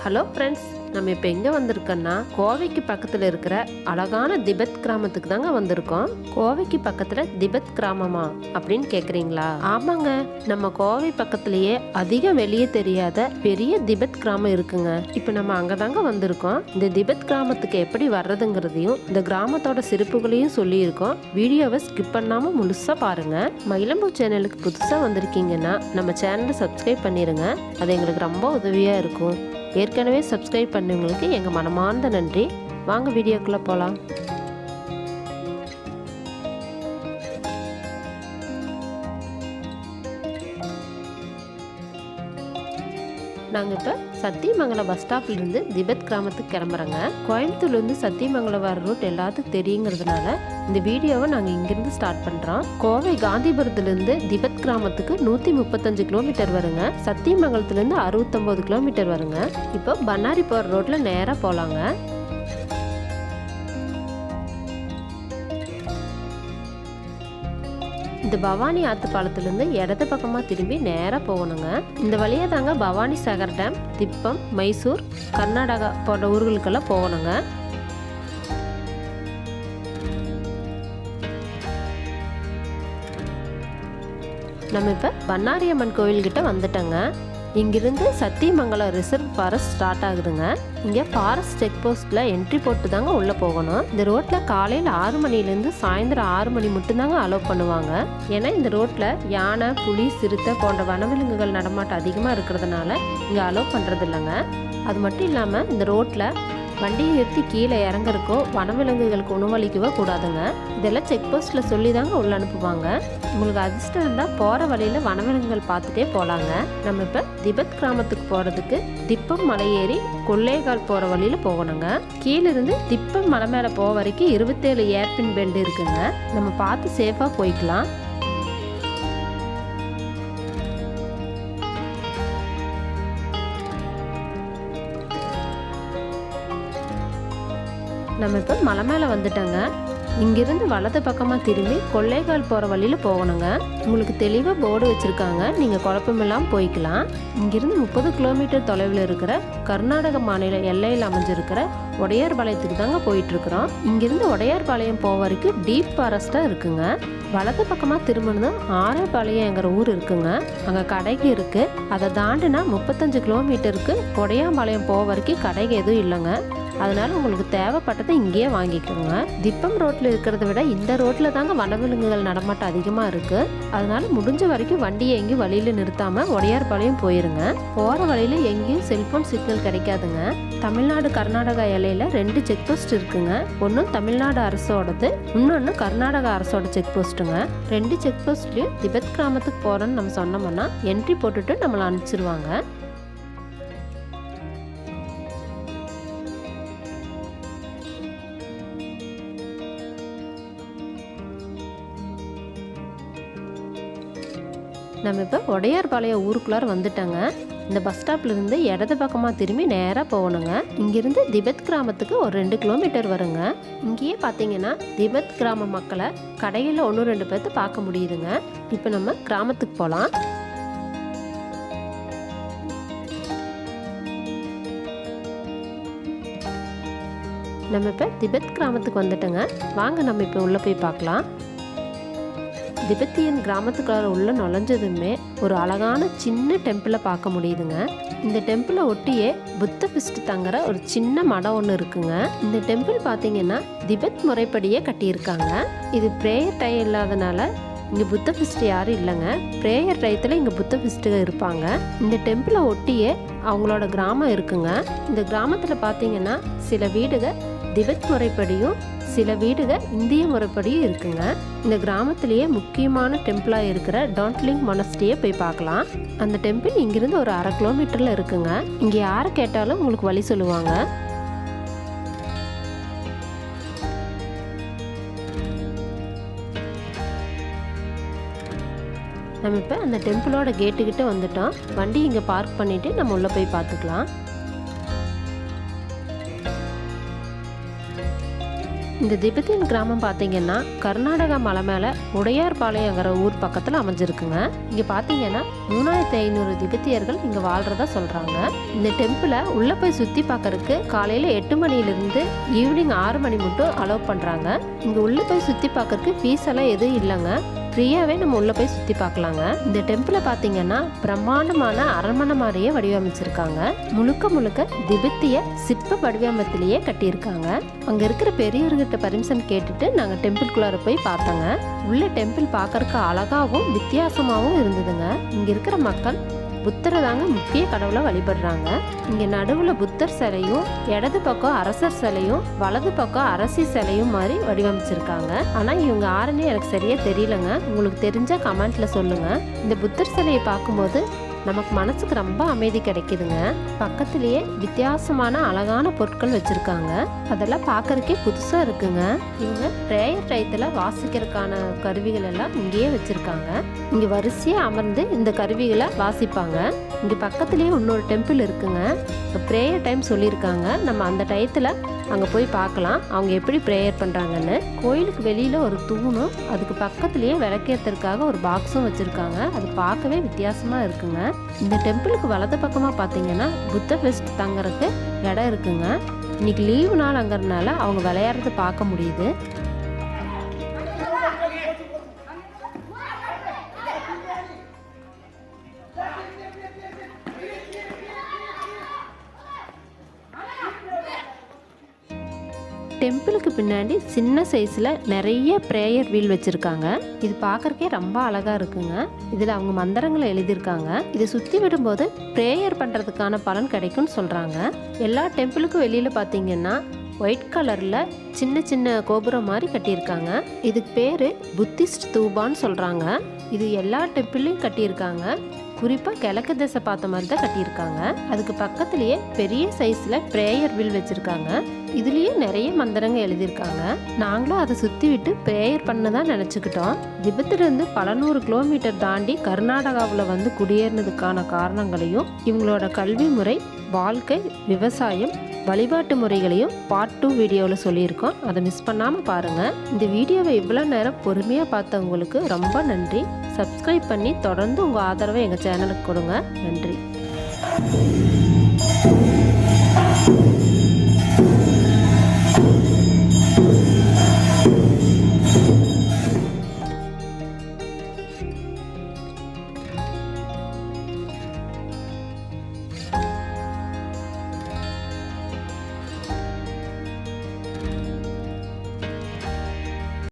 Hello friends, நம்ம இப்போ எங்கே வந்திருக்கோன்னா கோவைக்கு பக்கத்தில் இருக்கிற அழகான திபெத் கிராமத்துக்கு தாங்க வந்திருக்கோம். கோவைக்கு பக்கத்தில் திபெத் கிராமமா அப்படின்னு கேட்குறீங்களா? ஆமாங்க, நம்ம கோவை பக்கத்துலேயே அதிகம் வெளியே தெரியாத பெரிய திபெத் கிராமம் இருக்குங்க. இப்போ நம்ம அங்கே தாங்க வந்திருக்கோம். இந்த திபெத் கிராமத்துக்கு எப்படி வர்றதுங்கிறதையும் இந்த கிராமத்தோட சிறப்புகளையும் சொல்லியிருக்கோம். வீடியோவை ஸ்கிப் பண்ணாமல் முழுசாக பாருங்கள். மயிலம்பூ சேனலுக்கு புதுசாக வந்திருக்கீங்கன்னா நம்ம சேனலை சப்ஸ்கிரைப் பண்ணிடுங்க. அது எங்களுக்கு ரொம்ப உதவியாக இருக்கும். ஏற்கனவே சப்ஸ்கிரைப் பண்ணவங்களுக்கு எங்கள் மனமார்ந்த நன்றி. வாங்க வீடியோக்குள்ளே போகலாம். நாங்கள் இப்போ சத்தியமங்கலம் பஸ் ஸ்டாப்லேருந்து திபெத் கிராமத்துக்கு கிளம்புறோங்க. கோயம்புத்தூர்லேருந்து சத்தியமங்கலம் வர ரூட் எல்லாத்துக்கும் தெரியுங்கிறதுனால இந்த வீடியோவை நாங்கள் இங்கேருந்து ஸ்டார்ட் பண்ணுறோம். கோவை காந்திபுரத்துலேருந்து திபெத் கிராமத்துக்கு 135 கிலோமீட்டர் வருங்க. சத்தியமங்கலத்துலேருந்து 69 கிலோமீட்டர் வருங்க. இப்போ பண்ணாரி போகிற ரோட்டில் நேராக போகலாங்க. இந்த பவானி ஆத்து பாலத்திலிருந்து இடது பக்கமாக திரும்பி நேராக போகணுங்க. இந்த வழியாக தாங்க பவானி சாகர் டேம், திப்பம், மைசூர், கர்நாடகா போன்ற ஊர்களுக்கெல்லாம் போகணுங்க. நம்ம இப்போ பண்ணாரி அம்மன் கோயில்கிட்ட வந்துட்டோங்க. இங்கிருந்து சத்தியமங்கலம் ரிசர்வ் ஃபாரஸ்ட் ஸ்டார்ட் ஆகுதுங்க. இங்கே ஃபாரஸ்ட் செக் போஸ்ட்டில் என்ட்ரி போட்டு தாங்க உள்ளே போகணும். இந்த ரோட்டில் காலையில் 6 மணிலேருந்து சாயந்தரம் 6 மணி மட்டும்தாங்க அலோவ் பண்ணுவாங்க. ஏன்னா இந்த ரோட்டில் யானை, புலி, சிறுத்தை போன்ற வனவிலங்குகள் நடமாட்டம் அதிகமாக இருக்கிறதுனால இங்கே அலோவ் பண்ணுறது இல்லைங்க. அது மட்டும் இல்லாமல் இந்த ரோட்டில் வண்டியை நிறுத்தி கீழே இறங்குறக்கோ வனவிலங்குகளுக்கு உணவளிக்கவோ கூடாதுங்க. இதெல்லாம் செக் போஸ்ட்டில் சொல்லி தாங்க உள்ள அனுப்புவாங்க. உங்களுக்கு அதிர்ஷ்டம் இருந்தால் போகிற வழியில் வனவிலங்குகள் பார்த்துட்டே போகலாங்க. நம்ம இப்போ திபெத் கிராமத்துக்கு போகிறதுக்கு திப்பம் மலை ஏறி கொல்லேகால் போகிற வழியில் போகணுங்க. கீழிருந்து திப்பம் மலை மேலே போக வரைக்கும் 27 ஏர்பின் பெண்டு இருக்குங்க. நம்ம பார்த்து சேஃபாக போய்க்கலாம். நம்ம இப்போ மலை மேலே வந்துட்டோங்க. இங்கிருந்து வலது பக்கமாக திரும்பி கொல்லேகால் போகிற வழியில் போகணுங்க. உங்களுக்கு தெளிவாக போர்டு வச்சுருக்காங்க, நீங்கள் குழப்பமில்லாமல் போய்க்கலாம். இங்கிருந்து 30 கிலோமீட்டர் தொலைவில் இருக்கிற கர்நாடக மாநில எல்லையில் அமைஞ்சிருக்கிற உடையார்பாளையத்துக்கு தாங்க போயிட்டுருக்குறோம். இங்கிருந்து உடையார்பாளையம் போக வரைக்கும் டீப் ஃபாரஸ்ட்டாக இருக்குங்க. வலது பக்கமாக திரும்பினதும் ஆரப்பாளையங்கிற ஊர் இருக்குங்க. அங்கே கடைக்கு இருக்குது. அதை தாண்டினா 35 கிலோமீட்டருக்கு உடையார்பாளையம் போக வரைக்கும் கடைக்கு எதுவும் இல்லைங்க. அதனால உங்களுக்கு தேவைப்பட்டதை இங்கேயே வாங்கிக்கோங்க. திப்பம் ரோட்டில் இருக்கிறத விட இந்த ரோட்டில் தாங்க வனவிலங்குகள் நடமாட்டம் அதிகமாக இருக்குது. அதனால முடிஞ்ச வரைக்கும் வண்டியை எங்கேயும் வழியில் நிறுத்தாமல் உடையார்பாளையம் போயிருங்க. போகிற வழியில் எங்கேயும் செல்ஃபோன் சிக்னல் கிடைக்காதுங்க. தமிழ்நாடு கர்நாடகா எல்லையில் 2 செக் போஸ்ட் இருக்குங்க. ஒன்று தமிழ்நாடு அரசோடது, இன்னொன்று கர்நாடகா அரசோட செக் போஸ்ட்டுங்க. 2 செக் போஸ்ட்லேயும் திபெத் கிராமத்துக்கு போகிறோன்னு நம்ம சொன்னோம்னா என்ட்ரி போட்டுட்டு நம்மளை அனுப்பிச்சிருவாங்க. நம்ம இப்போ உடையார்பாளையம் ஊருக்குள்ளார வந்துட்டோங்க. இந்த பஸ் ஸ்டாப்லேருந்து இடது பக்கமாக திரும்பி நேராக போகணுங்க. இங்கேருந்து திபெத் கிராமத்துக்கு ஒரு 2 கிலோமீட்டர் வருங்க. இங்கேயே பார்த்தீங்கன்னா திபெத் கிராம மக்களை கடையில் 1-2 பேர்த்து பார்க்க முடியுதுங்க. இப்போ நம்ம கிராமத்துக்கு போகலாம். நம்ம இப்போ திபெத் கிராமத்துக்கு வந்துட்டோங்க. வாங்க நம்ம இப்போ உள்ளே போய் பார்க்கலாம். திபெத்தியன் கிராமத்துக்குள்ளார உள்ள நுழைஞ்சதுமே ஒரு அழகான சின்ன டெம்பிளை பார்க்க முடியுதுங்க. இந்த டெம்பிளை ஒட்டியே புத்த பிஸ்ட் தங்குற ஒரு சின்ன மடம் ஒன்று இருக்குங்க. இந்த டெம்பிள் பார்த்தீங்கன்னா திபெத் முறைப்படியே கட்டியிருக்காங்க. இது ப்ரேயர் டைம் இல்லாதனால இங்கே புத்த பிஸ்ட் யாரும் இல்லைங்க. ப்ரேயர் டயத்தில் இங்கே புத்த பிஸ்ட்டு இருப்பாங்க. இந்த டெம்பிளை ஒட்டியே அவங்களோட கிராமம் இருக்குங்க. இந்த கிராமத்தில் பார்த்தீங்கன்னா சில வீடுகள் திபெத் முறைப்படியும் சில வீடுகள் இந்திய முறைப்படியும் இருக்குங்க. இந்த கிராமத்திலேயே முக்கியமான டெம்பிளாக இருக்கிற டான்ட்லிங் மொனஸ்ட்ரியை போய் பார்க்கலாம். அந்த டெம்பிள் இங்கிருந்து ஒரு 1/2 கிலோமீட்டரில் இருக்குங்க. இங்கே யாரை கேட்டாலும் உங்களுக்கு வழி சொல்லுவாங்க. நம்ம இப்போ அந்த டெம்பிளோட கேட்டுக்கிட்ட வந்துட்டோம். வண்டி இங்கே பார்க் பண்ணிவிட்டு நம்ம உள்ளே போய் பார்த்துக்கலாம். இந்த திபெத்தியன் கிராமம் பார்த்தீங்கன்னா கர்நாடகா மலை மேலே உடையார்பாளையங்கிற ஊர் பக்கத்தில் அமைஞ்சிருக்குங்க. இங்கே பார்த்தீங்கன்னா 3500 திபெத்தியர்கள் இங்கே வாழ்கிறதா சொல்கிறாங்க. இந்த டெம்பிளை உள்ளே போய் சுற்றி பார்க்கறதுக்கு காலையில் 8 மணிலேருந்து ஈவினிங் 6 மணி மட்டும் அலோவ் பண்ணுறாங்க. இங்கே உள்ளே போய் சுற்றி பார்க்கறதுக்கு ஃபீஸ் எல்லாம் எதுவும் இல்லைங்க. ஃப்ரீயாகவே நம்ம உள்ளே போய் சுற்றி பார்க்கலாங்க. இந்த டெம்பிளை பார்த்தீங்கன்னா பிரம்மாண்டமான அரண்மனை மாதிரியே வடிவமைச்சிருக்காங்க. முழுக்க திபெத்திய சிற்ப வடிவமைத்திலேயே கட்டியிருக்காங்க. அங்கே இருக்கிற பெரியவர்கிட்ட பர்மிஷன் கேட்டுட்டு நாங்கள் டெம்பிள்குள்ளார போய் பார்த்தோங்க. உள்ள டெம்பிள் பார்க்கறதுக்கு அழகாகவும் வித்தியாசமாகவும் இருந்ததுங்க. இங்கே இருக்கிற மக்கள் புத்தரை தாங்க முக்கிய கடவுளை வழிபடுறாங்க. இங்கே நடுவில் புத்தர் சிலையும், இடது பக்கம் அரசர் சிலையும், வலது பக்கம் அரசி சிலையும் மாதிரி வடிவமைச்சிருக்காங்க. ஆனால் இவங்க யாருன்னு எனக்கு சரியா தெரியலங்க. உங்களுக்கு தெரிஞ்சா கமெண்ட்ல சொல்லுங்க. இந்த புத்தர் சிலையை பார்க்கும்போது நமக்கு மனசுக்கு ரொம்ப அமைதி கிடைக்குதுங்க. பக்கத்திலேயே வித்தியாசமான அழகான பொருட்கள் வச்சிருக்காங்க. அதெல்லாம் பார்க்கறதுக்கே புதுசா இருக்குங்க. இவங்க பிரேயர் டயத்துல வாசிக்கிறதுக்கான கருவிகள் எல்லாம் இங்கேயே வச்சிருக்காங்க. இங்க வரிசையா அமர்ந்து இந்த கருவிகளை வாசிப்பாங்க. இங்க பக்கத்திலேயே இன்னொரு டெம்பிள் இருக்குங்க. பிரேயர் டைம் சொல்லியிருக்காங்க. நம்ம அந்த டயத்துல அங்கே போய் பார்க்கலாம் அவங்க எப்படி ப்ரேயர் பண்ணுறாங்கன்னு. கோயிலுக்கு வெளியில் ஒரு தூணும், அதுக்கு பக்கத்துலேயே விளக்கேற்றுறதுக்காக ஒரு பாக்ஸும் வச்சுருக்காங்க. அது பார்க்கவே வித்தியாசமாக இருக்குங்க. இந்த டெம்பிளுக்கு வலது பக்கமாக பார்த்தீங்கன்னா புத்த ஃபெஸ்ட் தங்குறதுக்கு இடம் இருக்குங்க. இன்னைக்கு லீவு நாள்ங்கிறதுனால அவங்க விளையாடுறது பார்க்க முடியுது. டெம்பிளுக்கு பின்னாடி சின்ன சைஸில் நிறைய ப்ரேயர் வீல் வச்சுருக்காங்க. இது பார்க்குறக்கே ரொம்ப அழகாக இருக்குங்க. இதில் அவங்க மந்திரங்களை எழுதியிருக்காங்க. இதை சுற்றி விடும்போது ப்ரேயர் பண்ணுறதுக்கான பலன் கிடைக்கும்னு சொல்கிறாங்க. எல்லா டெம்பிளுக்கும் வெளியில் பார்த்தீங்கன்னா ஒயிட் கலரில் சின்ன சின்ன கோபுரம் மாதிரி கட்டியிருக்காங்க. இதுக்கு பேர் புத்திஸ்ட் தூபான்னு சொல்கிறாங்க. இது எல்லா டெம்பிள்லையும் கட்டியிருக்காங்க. குறிப்பாக கிழக்கு திசை பார்த்த மாதிரி தான் கட்டியிருக்காங்க. அதுக்கு பக்கத்துலேயே பெரிய சைஸில் ப்ரேயர் வில் வச்சுருக்காங்க. இதுலேயே நிறைய மந்திரங்கள் எழுதியிருக்காங்க. நாங்களும் அதை சுற்றி விட்டு ப்ரேயர் பண்ண தான் நினச்சிக்கிட்டோம். திபெத்திலிருந்து பல 100 கிலோமீட்டர் தாண்டி கர்நாடகாவில் வந்து குடியேறினதுக்கான காரணங்களையும் இவங்களோட கல்வி முறை, வாழ்க்கை, விவசாயம், வழிபாட்டு முறைகளையும் பார்ட் 2 வீடியோவில் சொல்லியிருக்கோம். அதை மிஸ் பண்ணாமல் பாருங்கள். இந்த வீடியோவை இவ்வளோ நேரம் பொறுமையாக பார்த்தவங்களுக்கு ரொம்ப நன்றி. சப்ஸ்கிரைப் பண்ணி தொடர்ந்து உங்கள் ஆதரவை எங்கள் சேனலுக்கு கொடுங்க. நன்றி.